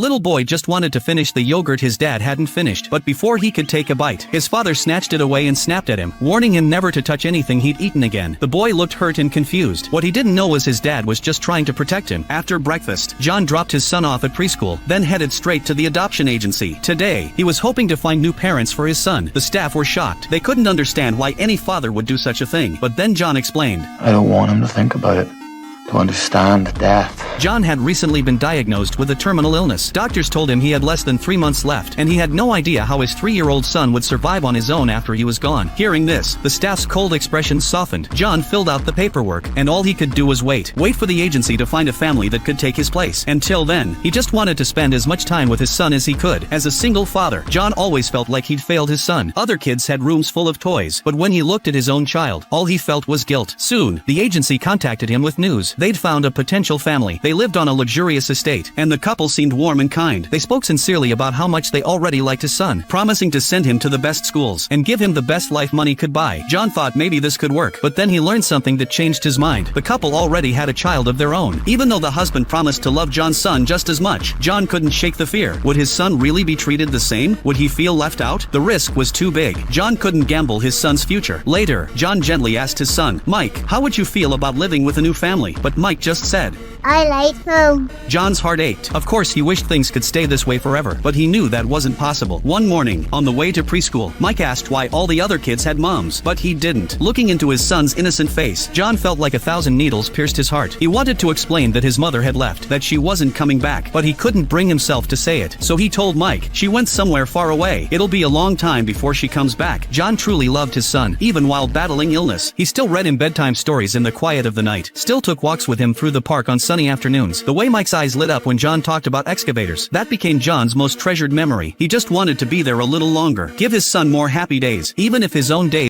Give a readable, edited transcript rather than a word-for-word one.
little boy just wanted to finish the yogurt his dad hadn't finished, but before he could take a bite, his father snatched it away and snapped at him, warning him never to touch anything he'd eaten again. The boy looked hurt and confused. What he didn't know was his dad was just trying to protect him. After breakfast, John dropped his son off at preschool, then headed straight to the adoption agency. Today, he was hoping to find new parents for his son. The staff were shocked. They couldn't understand why any father would do such a thing, but then John explained. I don't want him to think about it, to understand death. John had recently been diagnosed with a terminal illness. Doctors told him he had less than 3 months left, and he had no idea how his 3-year-old son would survive on his own after he was gone. Hearing this, the staff's cold expressions softened. John filled out the paperwork, and all he could do was wait for the agency to find a family that could take his place. Until then, he just wanted to spend as much time with his son as he could. As a single father, John always felt like he'd failed his son. Other kids had rooms full of toys, but when he looked at his own child, all he felt was guilt. Soon, the agency contacted him with news. They'd found a potential family. They lived on a luxurious estate, and the couple seemed warm and kind. They spoke sincerely about how much they already liked his son, promising to send him to the best schools and give him the best life money could buy. John thought maybe this could work, but then he learned something that changed his mind. The couple already had a child of their own. Even though the husband promised to love John's son just as much, John couldn't shake the fear. Would his son really be treated the same? Would he feel left out? The risk was too big. John couldn't gamble his son's future. Later, John gently asked his son, Mike, how would you feel about living with a new family? But Mike just said, I like home. John's heart ached. Of course, he wished things could stay this way forever, but he knew that wasn't possible. One morning, on the way to preschool, Mike asked why all the other kids had moms, but he didn't. Looking into his son's innocent face, John felt like 1,000 needles pierced his heart. He wanted to explain that his mother had left, that she wasn't coming back, but he couldn't bring himself to say it. So he told Mike, she went somewhere far away. It'll be a long time before she comes back. John truly loved his son, even while battling illness. He still read him bedtime stories in the quiet of the night, still took walks with him through the park on sunny afternoons. The way Mike's eyes lit up when John talked about excavators, that became John's most treasured memory. He just wanted to be there a little longer, give his son more happy days, even if his own days